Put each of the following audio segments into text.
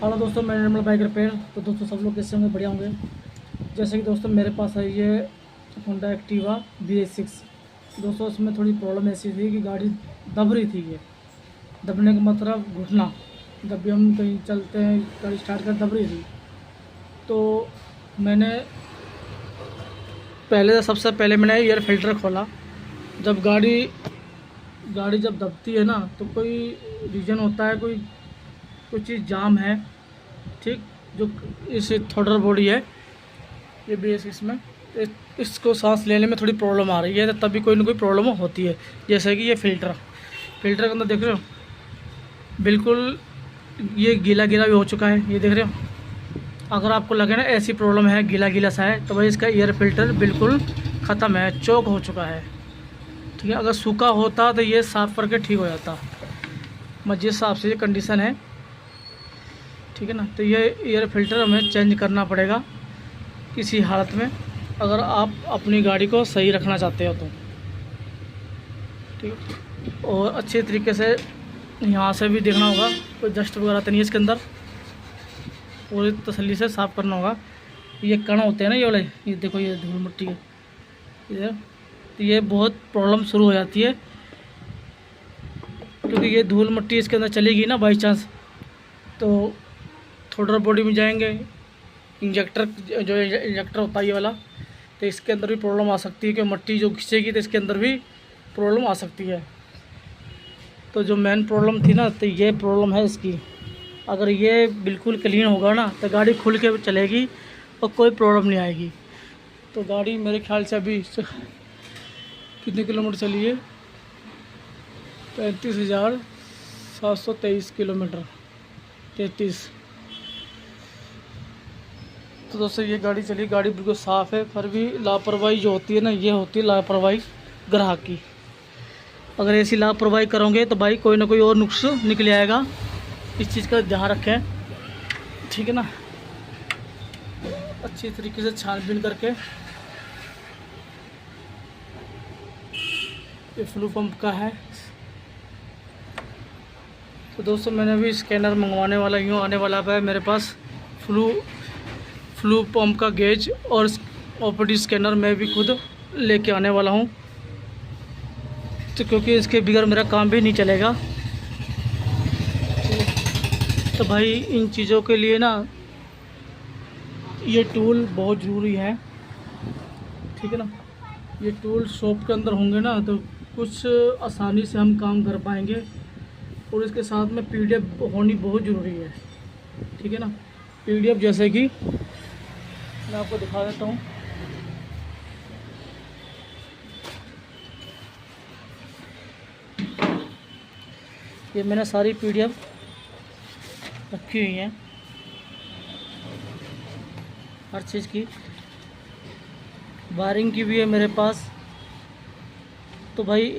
Hello दोस्तों, मैं निर्मल bike repair. तो दोस्तों सब लोग कैसे होंगे? बढ़िया होंगे। जैसे कि दोस्तों मेरे पास है ये होंडा एक्टिवा BS6। दोस्तों इसमें थोड़ी प्रॉब्लम ऐसी थी कि गाड़ी दब रही थी। ये दबने का मतलब घुटना, जब भी हम कहीं चलते हैं गाड़ी स्टार्ट कर दब रही थी। तो मैंने सबसे पहले मैंने एयर फिल्टर खोला। जब गाड़ी जब दबती है ना, तो कोई रीज़न होता है, कोई चीज़ जाम है, ठीक। जो इस थ्रोटल बॉडी है ये BS6 में, इसको सांस लेने में थोड़ी प्रॉब्लम आ रही है, तो तभी कोई ना कोई प्रॉब्लम होती है। जैसे कि ये फ़िल्टर के अंदर देख रहे हो, बिल्कुल ये गीला गीला भी हो चुका है, ये देख रहे हो। अगर आपको लगे ना ऐसी प्रॉब्लम है, गीला गीला सा है, तो भाई इसका एयर फिल्टर बिल्कुल ख़त्म है, चौक हो चुका है, ठीक है। अगर सूखा होता तो ये साफ़ करके ठीक हो जाता। मैं जिस हिसाब से ये कंडीशन है, ठीक है ना, तो ये एयर फिल्टर हमें चेंज करना पड़ेगा किसी हालत में, अगर आप अपनी गाड़ी को सही रखना चाहते हो तो, ठीक। और अच्छे तरीके से यहाँ से भी देखना होगा कोई डस्ट वगैरह तो नहीं है इसके अंदर, पूरी तसल्ली से साफ़ करना होगा। ये कण होते हैं ना ये वाले, ये देखो ये धूल मिट्टी है इधर, तो ये बहुत प्रॉब्लम शुरू हो जाती है, क्योंकि ये धूल मिट्टी इसके अंदर चलेगी ना बाई चांस, तो थ्रोटल बॉडी में जाएंगे, इंजेक्टर होता है ये वाला, तो इसके अंदर भी प्रॉब्लम आ सकती है कि मिट्टी जो खींचेगी तो इसके अंदर भी प्रॉब्लम आ सकती है। तो जो मेन प्रॉब्लम थी ना, तो ये प्रॉब्लम है इसकी। अगर ये बिल्कुल क्लीन होगा ना, तो गाड़ी खुल के चलेगी और कोई प्रॉब्लम नहीं आएगी। तो गाड़ी मेरे ख्याल से अभी कितने किलोमीटर चली है? 35,723 किलोमीटर, 33। तो दोस्तों ये गाड़ी चली, गाड़ी बिल्कुल साफ़ है, पर भी लापरवाही जो होती है ना, ये होती है लापरवाही ग्राहक की। अगर ऐसी लापरवाही करोगे तो भाई कोई ना कोई और नुक्स निकल आएगा। इस चीज़ का ध्यान रखें, ठीक है ना। अच्छी तरीके से छानबीन करके। ये फ्लू पंप का है। तो दोस्तों मैंने अभी स्कैनर मंगवाने वाला यूँ आने वाला है मेरे पास, फ्लू पंप का गेज और OPD स्कैनर मैं भी खुद लेके आने वाला हूँ, तो क्योंकि इसके बगैर मेरा काम भी नहीं चलेगा। तो भाई इन चीज़ों के लिए ना ये टूल बहुत ज़रूरी है, ठीक है ना। ये टूल शॉप के अंदर होंगे ना, तो कुछ आसानी से हम काम कर पाएंगे। और इसके साथ में PDF होनी बहुत ज़रूरी है, ठीक है ना। PDF जैसे कि मैं आपको दिखा देता हूँ। ये मैंने सारी PDF रखी हुई हैं, हर चीज़ की, वायरिंग की भी है मेरे पास। तो भाई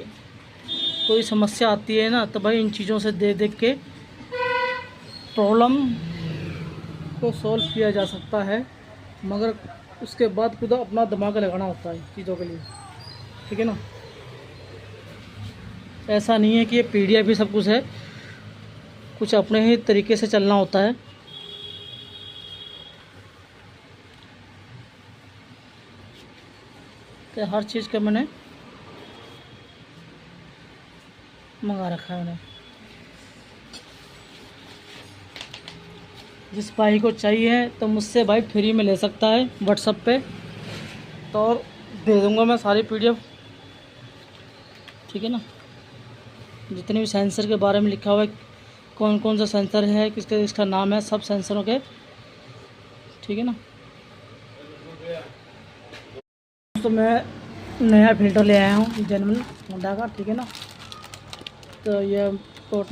कोई समस्या आती है ना, तो भाई इन चीज़ों से देख के प्रॉब्लम को सॉल्व किया जा सकता है, मगर उसके बाद खुद अपना दिमाग लगाना होता है चीज़ों के लिए, ठीक है ना। ऐसा नहीं है कि ये PDF भी सब कुछ है, कुछ अपने ही तरीके से चलना होता है। तो हर चीज़ का मैंने मंगा रखा है मैंने। जिस भाई को चाहिए तो मुझसे भाई फ्री में ले सकता है व्हाट्सएप पे, तो और दे दूंगा मैं सारी PDF, ठीक है ना। जितने भी सेंसर के बारे में लिखा हुआ है, कौन कौन सा सेंसर है, इसका नाम है, सब सेंसरों के, ठीक है ना। तो मैं नया फ़िल्टर ले आया हूँ जेन्युइन होंडा का, ठीक है ना। तो ये पार्ट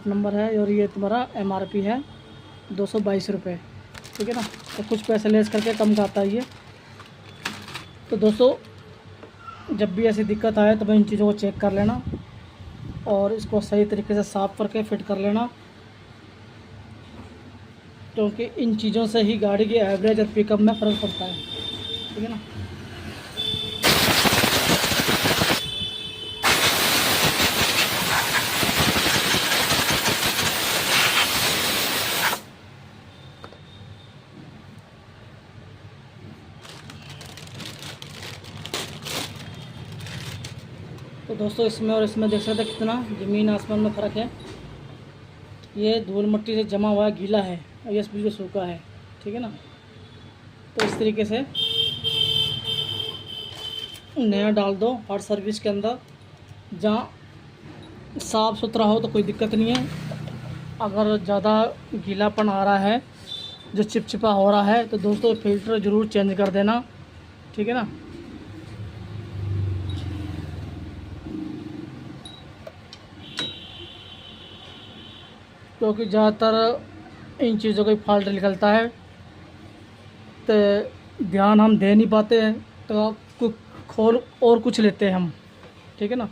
नंबर है और ये तुम्हारा MRP है 222 रुपये, ठीक है ना। तो कुछ पैसे लेस करके कम का आता है ये। तो दोस्तों जब भी ऐसी दिक्कत आए तो भाई इन चीज़ों को चेक कर लेना और इसको सही तरीके से साफ़ करके फिट कर लेना, क्योंकि इन चीज़ों से ही गाड़ी की एवरेज और पिकअप में फ़र्क पड़ता है, ठीक है ना। दोस्तों इसमें और इसमें देख सकते हैं कितना ज़मीन आसमान में फ़र्क है। ये धूल मिट्टी से जमा हुआ है, गीला है, और ये बिल्कुल सूखा है, ठीक है ना। तो इस तरीके से नया डाल दो हर सर्विस के अंदर। जहाँ साफ़ सुथरा हो तो कोई दिक्कत नहीं है, अगर ज़्यादा गीलापन आ रहा है, जो चिपचिपा हो रहा है, तो दोस्तों फ़िल्टर ज़रूर चेंज कर देना, ठीक है ना। क्योंकि ज़्यादातर इन चीज़ों का फॉल्ट निकलता है, तो ध्यान हम दे नहीं पाते हैं, तो खोल और कुछ लेते हैं हम, ठीक है ना।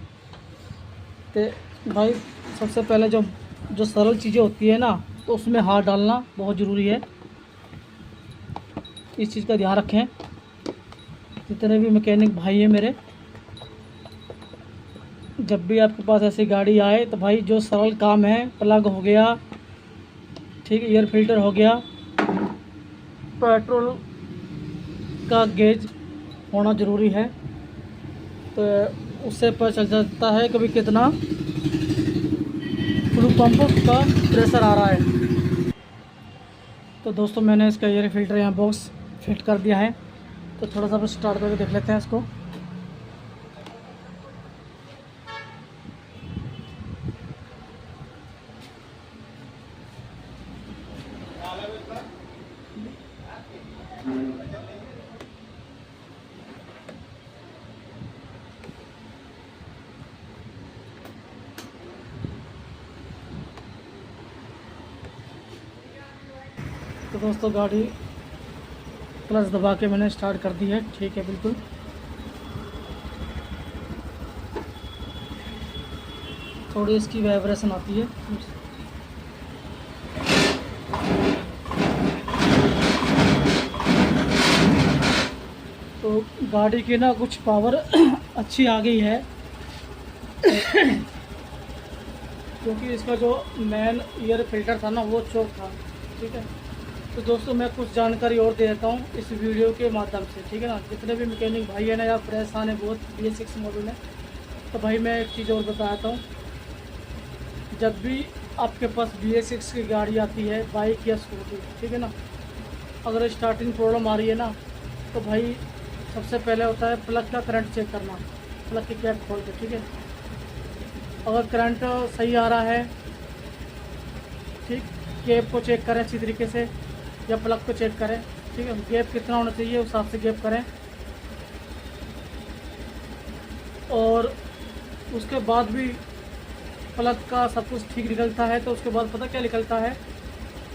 तो भाई सबसे पहले जो सरल चीज़ें होती है ना, तो उसमें हाथ डालना बहुत ज़रूरी है। इस चीज़ का ध्यान रखें, जितने भी मैकेनिक भाई हैं मेरे, जब भी आपके पास ऐसी गाड़ी आए तो भाई जो सरल काम है, प्लग हो गया, ठीक है, एयर फिल्टर हो गया, पेट्रोल का गेज होना ज़रूरी है, तो उससे पता चल जाता है कभी कितना फ्लू पंप का प्रेशर आ रहा है। तो दोस्तों मैंने इसका एयर फिल्टर यहाँ बॉक्स फिट कर दिया है, तो थोड़ा सा स्टार्ट करके देख लेते हैं इसको। तो दोस्तों गाड़ी क्लच दबा के मैंने स्टार्ट कर दी है, ठीक है, बिल्कुल। थोड़ी इसकी वाइब्रेशन आती है, तो गाड़ी की ना कुछ पावर अच्छी आ गई है क्योंकि इसका जो मेन एयर फिल्टर था ना वो चौक था, ठीक है। तो दोस्तों मैं कुछ जानकारी और दे देता हूँ इस वीडियो के माध्यम से, ठीक है ना। जितने भी मैकेनिक भाई है ना या परेशान है बहुत BS6 मॉडल में, तो भाई मैं एक चीज़ और बताता हूँ। जब भी आपके पास BS6 की गाड़ी आती है, बाइक या स्कूटी, ठीक है ना, अगर स्टार्टिंग प्रॉब्लम आ रही है ना, तो भाई सबसे पहले होता है प्लग का करंट चेक करना, प्लग की कैप खोल के, ठीक है। अगर करंट सही आ रहा है, ठीक, कैप को चेक करें अच्छी तरीके से, या प्लग को चेक करें, ठीक है। गैप कितना होना चाहिए उस हिसाब से गैप करें, और उसके बाद भी प्लग का सब कुछ ठीक निकलता है, तो उसके बाद पता क्या निकलता है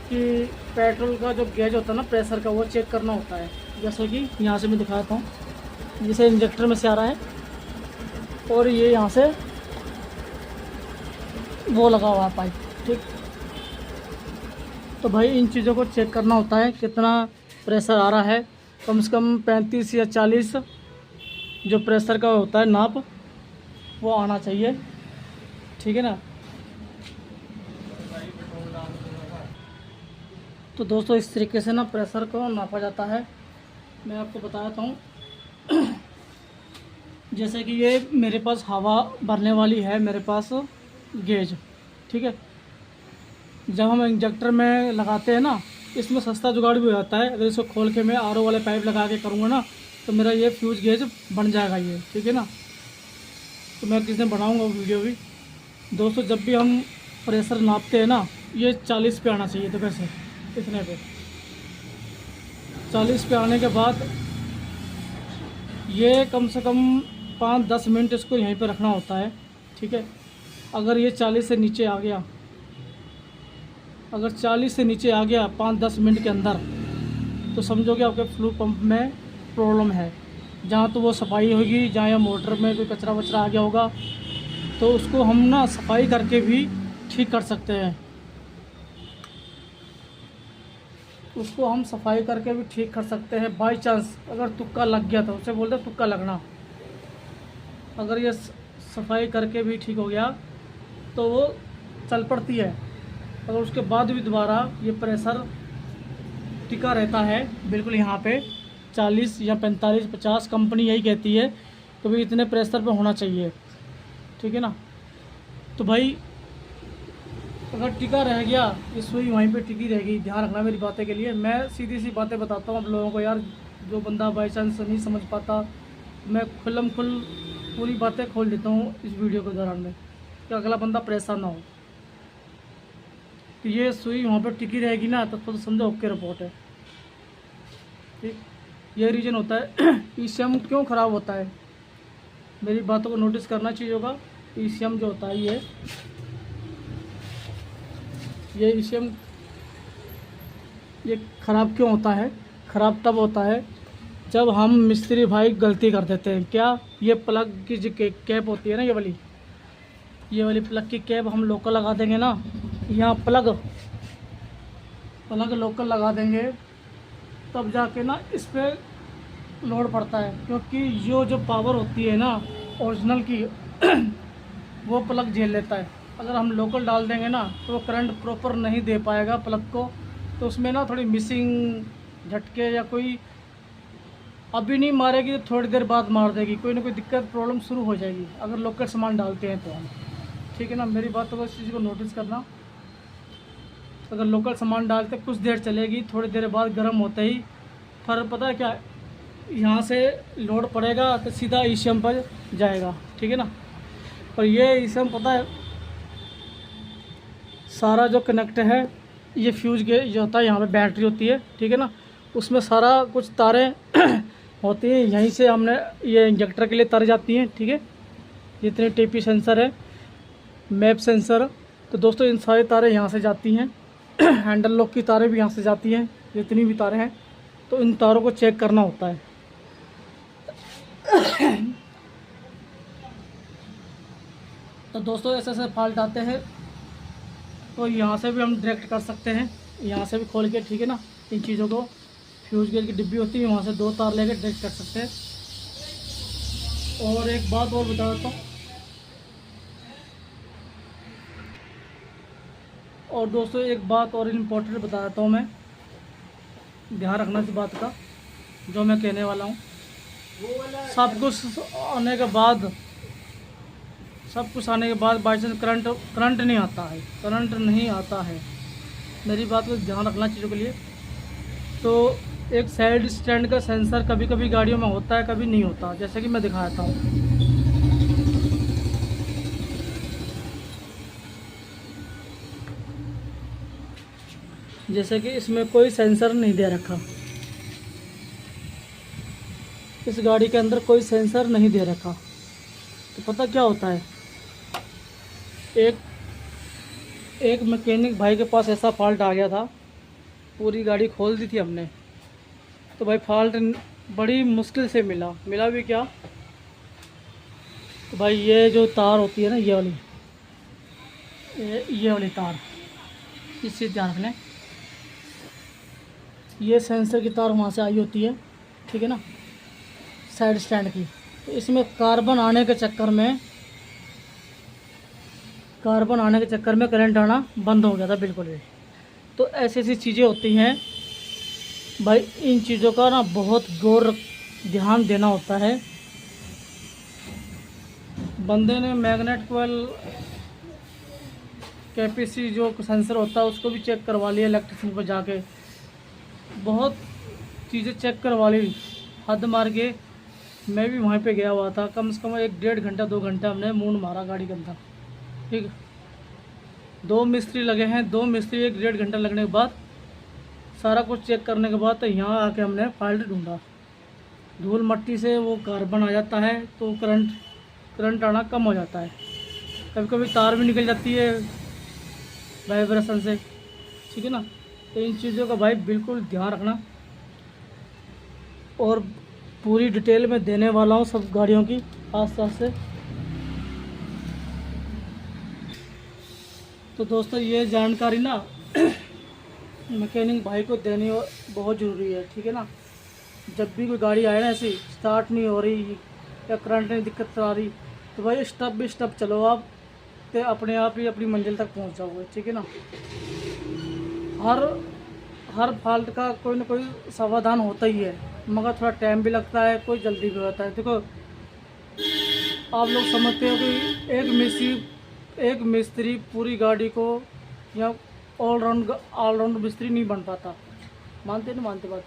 कि पेट्रोल का जो गेज होता है ना प्रेशर का, वो चेक करना होता है। जैसे कि यहाँ से मैं दिखाता हूँ, जैसे इंजेक्टर में से आ रहा है, और ये यहाँ से वो लगा हुआ है पाइप, ठीक। तो भाई इन चीज़ों को चेक करना होता है, कितना प्रेशर आ रहा है। कम से कम 35 या 40 जो प्रेशर का होता है नाप, वो आना चाहिए, ठीक है ना। तो दोस्तों इस तरीके से ना प्रेशर को नापा जाता है। मैं आपको बताता हूँ जैसे कि ये मेरे पास हवा भरने वाली है, मेरे पास गेज, ठीक है। जब हम इंजेक्टर में लगाते हैं ना, इसमें सस्ता जुगाड़ भी हो जाता है। अगर इसको खोल के मैं RO वाले पाइप लगा के करूँगा ना, तो मेरा ये फ्यूज गेज बन जाएगा ये, ठीक है ना। तो मैं किस दिन बनाऊँगा वो वीडियो भी। दोस्तों जब भी हम प्रेशर नापते हैं ना, ये 40 पे आना चाहिए, तो कैसे इतने पे 40 पे आने के बाद ये कम से कम 5-10 मिनट इसको यहीं पे रखना होता है, ठीक है। अगर ये 40 से नीचे आ गया, अगर 40 से नीचे आ गया 5-10 मिनट के अंदर, तो समझो कि आपके फ्लू पंप में प्रॉब्लम है। जहाँ तो वो सफाई होगी, जहाँ या मोटर में कोई कचरा वचरा आ गया होगा, तो उसको हम ना सफाई करके भी ठीक कर सकते हैं। उसको हम सफाई करके भी ठीक कर सकते हैं। बाई चांस अगर तुक्का लग गया, तो उसे बोलते हैं तुक्का लगना। अगर ये सफाई करके भी ठीक हो गया तो वो चल पड़ती है। अगर उसके बाद भी दोबारा ये प्रेशर टिका रहता है बिल्कुल यहाँ पे 40 या 45-50, कंपनी यही कहती है कि भाई इतने प्रेशर पे होना चाहिए। ठीक है ना। तो भाई अगर टिका रह गया, ये सुई वहीं पे टिकी रहेगी, ध्यान रखना मेरी बातें के लिए। मैं सीधी सी बातें बताता हूँ आप लोगों को यार, जो बंदा बाई चांस नहीं समझ पाता, मैं खुल्लम खुल पूरी बातें खोल देता हूँ इस वीडियो के दौरान में, कि अगला बंदा परेशान ना हो। कि ये सुई वहाँ पर टिकी रहेगी ना, तो समझो ओके रिपोर्ट है। ठीक, ये रीज़न होता है ईसीएम क्यों ख़राब होता है। मेरी बातों को नोटिस करना चाहिए होगा। ईसीएम जो होता है ये ईसीएम ये ख़राब क्यों होता है। ख़राब तब होता है जब हम मिस्त्री भाई गलती कर देते हैं। क्या, ये प्लग की जो कैप होती है ना, ये वाली प्लग की कैप हम लोकल लगा देंगे ना, यहाँ प्लग लोकल लगा देंगे, तब जाके ना इस पर लोड पड़ता है। क्योंकि जो पावर होती है ना ओरिजिनल की वो प्लग झेल लेता है। अगर हम लोकल डाल देंगे ना तो वो करंट प्रॉपर नहीं दे पाएगा प्लग को, तो उसमें ना थोड़ी मिसिंग झटके या कोई अभी नहीं मारेगी तो थोड़ी देर बाद मार देगी, कोई ना कोई दिक्कत प्रॉब्लम शुरू हो जाएगी अगर लोकल सामान डालते हैं तो हम। ठीक है ना, मेरी बातों को इस चीज़ को नोटिस करना। अगर लोकल सामान डालते कुछ देर चलेगी, थोड़ी देर बाद गर्म होते ही फिर पता है क्या, यहाँ से लोड पड़ेगा तो सीधा ईसीएम पर जाएगा। ठीक है ना, और ये ईसीएम पता है सारा जो कनेक्ट है, ये फ्यूज के जो होता है, यहाँ पे बैटरी होती है। ठीक है ना, उसमें सारा कुछ तारें होती हैं, यहीं से हमने ये इंजेक्टर के लिए तार जाती हैं। ठीक है, जितने टीपी सेंसर है, मैप सेंसर, तो दोस्तों इन सारी तारें यहाँ से जाती हैं। हैंडल लॉक की तारें भी यहाँ से जाती हैं, जितनी भी तारें हैं, तो इन तारों को चेक करना होता है। तो दोस्तों ऐसे फॉल्ट आते हैं, तो यहाँ से भी हम डायरेक्ट कर सकते हैं, यहाँ से भी खोल के। ठीक है ना, इन चीज़ों को फ्यूज गेज की डिब्बी होती है, वहाँ से 2 तार लेकर डायरेक्ट कर सकते हैं। और एक बात और बता देता हूँ, और दोस्तों एक बात और इम्पोर्टेंट बता देता हूँ मैं, ध्यान रखना इस बात का जो मैं कहने वाला हूँ। सब कुछ आने के बाद बाई चांस करंट नहीं आता है, मेरी बात को ध्यान रखना चीज़ों के लिए। तो एक साइड स्टैंड का सेंसर कभी कभी गाड़ियों में होता है, कभी नहीं होता, जैसे कि मैं दिखाता हूँ। जैसे कि इसमें कोई सेंसर नहीं दे रखा, इस गाड़ी के अंदर कोई सेंसर नहीं दे रखा, तो पता क्या होता है, एक मैकेनिक भाई के पास ऐसा फॉल्ट आ गया था। पूरी गाड़ी खोल दी थी हमने, तो भाई फॉल्ट बड़ी मुश्किल से मिला भी क्या, तो भाई ये जो तार होती है ना, ये वाली तार, इससे ध्यान रखना, ये सेंसर की तार वहाँ से आई होती है। ठीक है ना, साइड स्टैंड की, तो इसमें कार्बन आने के चक्कर में करंट आना बंद हो गया था बिल्कुल भी। तो ऐसी चीज़ें होती हैं भाई, इन चीज़ों का ना बहुत ध्यान देना होता है। बंदे ने मैग्नेट कोयल कैपेसिटी जो सेंसर होता है उसको भी चेक करवा लिया इलेक्ट्रिशियन पर जाके, बहुत चीज़ें चेक करवा ली हद मार के। मैं भी वहीं पे गया हुआ था, कम से कम 1-1.5 घंटा 2 घंटा हमने मून मारा गाड़ी के अंदर। ठीक, 2 मिस्त्री लगे हैं, 2 मिस्त्री 1-1.5 घंटा लगने के बाद सारा कुछ चेक करने के बाद तो यहाँ आके हमने फॉल्ट ढूंढा। धूल मट्टी से वो कार्बन आ जाता है, तो करंट आना कम हो जाता है। कभी कभी तार भी निकल जाती है वाइब्रेशन से। ठीक है ना, तो इन चीज़ों का भाई बिल्कुल ध्यान रखना, और पूरी डिटेल में देने वाला हूँ सब गाड़ियों की आस-पास से। तो दोस्तों ये जानकारी ना मैकेनिक भाई को देनी बहुत ज़रूरी है। ठीक है ना, जब भी कोई गाड़ी आए ना ऐसी स्टार्ट नहीं हो रही या करंट में दिक्कत आ रही, तो भाई स्टेप बाय स्टेप चलो आप, तो अपने आप ही अपनी मंजिल तक पहुंच जाओगे। ठीक है ना, हर फॉल्ट का कोई ना कोई समाधान होता ही है, मगर थोड़ा टाइम भी लगता है, कोई जल्दी भी होता है। देखो आप लोग समझते हो कि एक मिस्त्री पूरी गाड़ी को या ऑलराउंड मिस्त्री नहीं बन पाता। मानते नहीं मानते बात?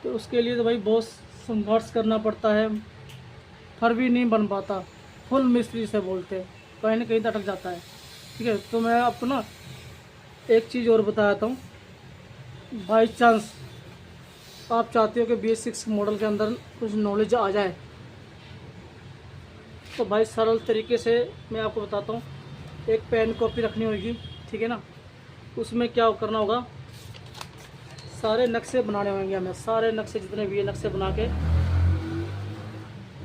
तो उसके लिए तो भाई बहुत संघर्ष करना पड़ता है, फिर भी नहीं बन पाता। फुल मिस्त्री से बोलते हैं, कहीं ना कहीं तो अटक जाता है। ठीक है, तो मैं आपको ना एक चीज़ और बताता हूँ। बाई चांस आप चाहते हो कि BS6 मॉडल के अंदर कुछ नॉलेज आ जाए, तो भाई सरल तरीके से मैं आपको बताता हूँ। एक पेन कॉपी रखनी होगी, ठीक है ना। उसमें क्या करना होगा, सारे नक्शे बनाने होंगे हमें, सारे नक्शे जितने भी ये नक्शे बना के,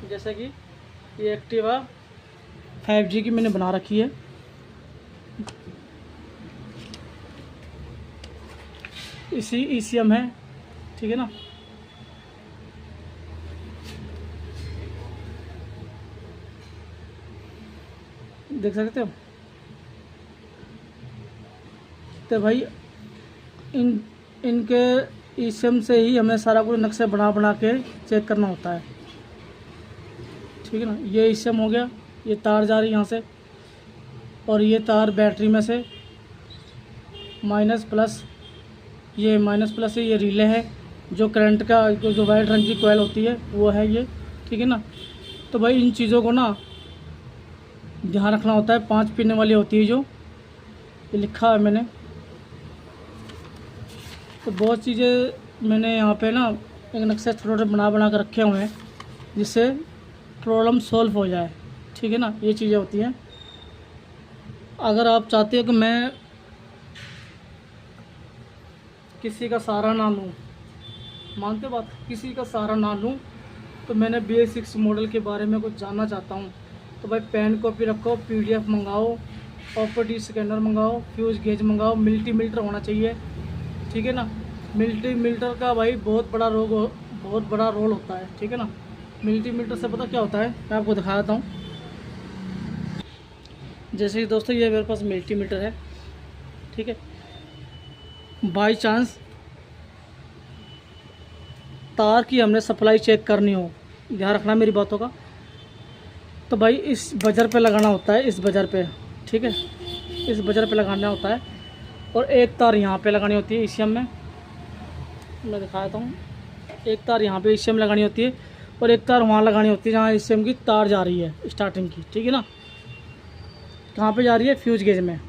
जैसे कि ये एक्टिवा 5G की मैंने बना रखी है। इसी ECM है, ठीक है ना। देख सकते हो। तो भाई इनके ECM से ही हमें सारा कुछ नक्शे बना के चेक करना होता है, ठीक है ना। ये ECM हो गया, ये तार जा रही है यहाँ से, और ये तार बैटरी में से माइनस प्लस, ये माइनस प्लस है, ये रिले है, जो करंट का जो वाइट रंग की कॉइल होती है वो है ये, ठीक है ना। तो भाई इन चीज़ों को ना ध्यान रखना होता है। 5 पिन वाली होती है जो ये लिखा है मैंने। तो बहुत चीज़ें मैंने यहाँ पे ना एक नक्शे थोड़े बना कर रखे हुए हैं, जिससे प्रॉब्लम सॉल्व हो जाए, ठीक है ना। ये चीज़ें होती हैं। अगर आप चाहते हो कि मैं किसी का सहारा ना लूँ, मानते बात, किसी का सहारा ना लूँ, तो मैंने BS6 मॉडल के बारे में कुछ जानना चाहता हूँ, तो भाई पेन कॉपी रखो, PDF मंगाओ, प्रॉपर्टी स्कैनर मंगाओ, फ्यूज़ गेज मंगाओ, मल्टीमीटर होना चाहिए, ठीक है ना। मल्टीमीटर का भाई बहुत बड़ा रोल होता है, ठीक है ना। मल्टीमीटर से पता क्या होता है, मैं आपको दिखा देता हूँ। जैसे कि दोस्तों ये मेरे पास मल्टीमीटर है, ठीक है। बाई चांस तार की हमने सप्लाई चेक करनी हो, ध्यान रखना मेरी बातों का, तो भाई इस बजर पे लगाना होता है, इस बजर पे, ठीक है, इस बजर पे लगाना होता है। और एक तार यहाँ पे लगानी होती है ECM में, मैं दिखा देता हूँ। एक तार यहाँ पे ECM लगानी होती है, और एक तार वहाँ लगानी होती है जहाँ ECM की तार जा रही है स्टार्टिंग की, ठीक है ना। कहाँ पे जा रही है, फ्यूज गेज में।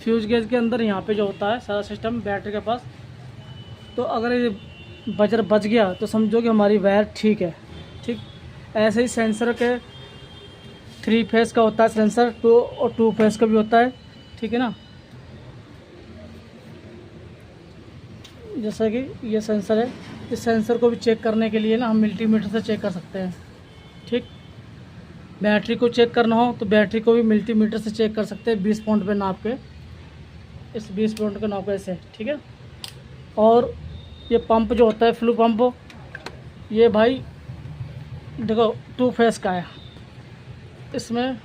फ्यूज गेज के अंदर यहाँ पे जो होता है सारा सिस्टम बैटरी के पास। तो अगर ये बजर बच गया तो समझो कि हमारी वायर ठीक है, ठीक। ऐसे ही सेंसर के 3 फेस का होता है सेंसर, 2 फेस का भी होता है, ठीक है ना। जैसा कि ये सेंसर है, इस सेंसर को भी चेक करने के लिए ना हम मल्टीमीटर से चेक कर सकते हैं, ठीक। बैटरी को चेक करना हो तो बैटरी को भी मल्टीमीटर से चेक कर सकते हैं, 20 पॉइंट पे नाप के, इस 20 पॉइंट के नाप से, ठीक है। और ये पंप जो होता है फ्लू पंप, ये भाई देखो 2 फेस का है, इसमें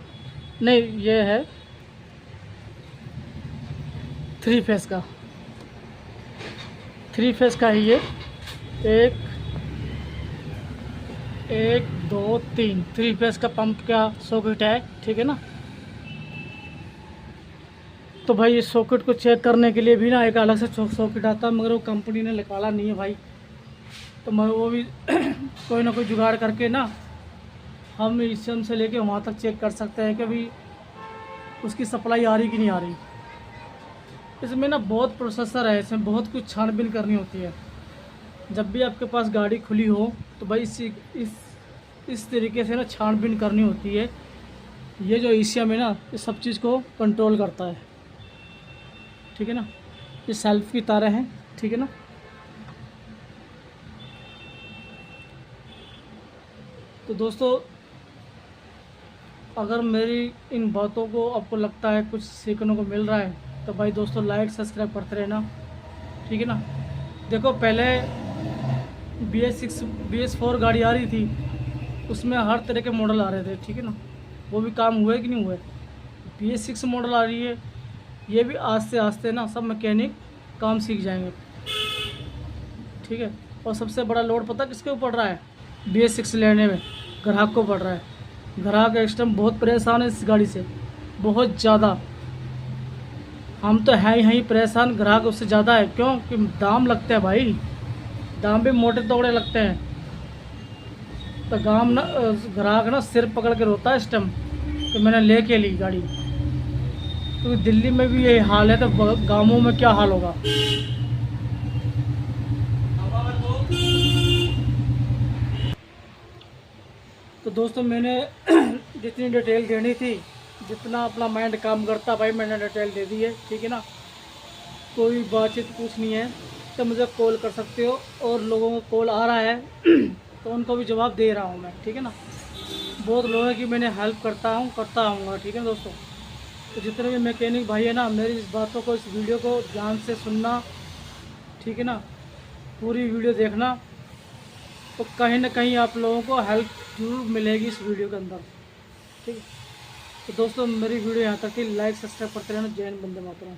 नहीं, ये है 3 फेस का, 3 फेस का ही ये, 1 2 3 3 फेस का पंप का सॉकेट है, ठीक है ना। तो भाई इस सॉकेट को चेक करने के लिए भी ना एक अलग से सॉकेट आता है, मगर वो कंपनी ने निकाला नहीं है भाई। तो मैं वो भी कोई ना कोई जुगाड़ करके ना हम ECM से लेके वहाँ तक चेक कर सकते हैं कि भाई उसकी सप्लाई आ रही कि नहीं आ रही। इसमें ना बहुत प्रोसेसर है, इसमें बहुत कुछ छानबीन करनी होती है। जब भी आपके पास गाड़ी खुली हो तो भाई इस तरीके से ना छानबीन करनी होती है। ये जो ECM है ना, इस सब चीज़ को कंट्रोल करता है, ठीक है ना। ये सेल्फ की तारें हैं, ठीक है ना। तो दोस्तों अगर मेरी इन बातों को आपको लगता है कुछ सीखने को मिल रहा है, तो भाई दोस्तों लाइक सब्सक्राइब करते रहना, ठीक है ना। देखो पहले BS4 गाड़ी आ रही थी, उसमें हर तरह के मॉडल आ रहे थे, ठीक है ना। वो भी काम हुए कि नहीं हुए। BS6 मॉडल आ रही है, ये भी आस्ते आस्ते ना सब मैकेनिक काम सीख जाएंगे, ठीक है। और सबसे बड़ा लोड पता किसके ऊपर पड़ रहा है, BS6 लेने में ग्राहक को पड़ रहा है। ग्राहक इस टाइम बहुत परेशान है इस गाड़ी से, बहुत ज़्यादा। हम तो हैं ही परेशान, ग्राहक उससे ज़्यादा है। क्यों? कि दाम लगते हैं भाई, दाम भी मोटे तोड़े लगते हैं। तो गांव ना ग्राहक ना सिर पकड़ के रोता है इस टाइम कि मैंने लेके ली गाड़ी। क्योंकि दिल्ली में भी यही हाल है, तो गाँवों में क्या हाल होगा। तो दोस्तों मैंने जितनी डिटेल देनी थी, जितना अपना माइंड काम करता भाई, मैंने डिटेल दे दी है, ठीक है ना। कोई बातचीत पूछनी है तो मुझे कॉल कर सकते हो, और लोगों को कॉल आ रहा है तो उनको भी जवाब दे रहा हूँ मैं, ठीक है ना। बहुत लोगों की मैंने हेल्प करता आऊँगा, ठीक है दोस्तों। तो जितने भी मैकेनिक भाई है ना, मेरी इस बातों को, इस वीडियो को ध्यान से सुनना, ठीक है ना। पूरी वीडियो देखना, तो कहीं ना कहीं आप लोगों को हेल्प जरूर मिलेगी इस वीडियो के अंदर, ठीक है। तो दोस्तों मेरी वीडियो यहाँ तक थी, लाइक सब्सक्राइब करते रहना। जय हिंद, वंदे मातरम।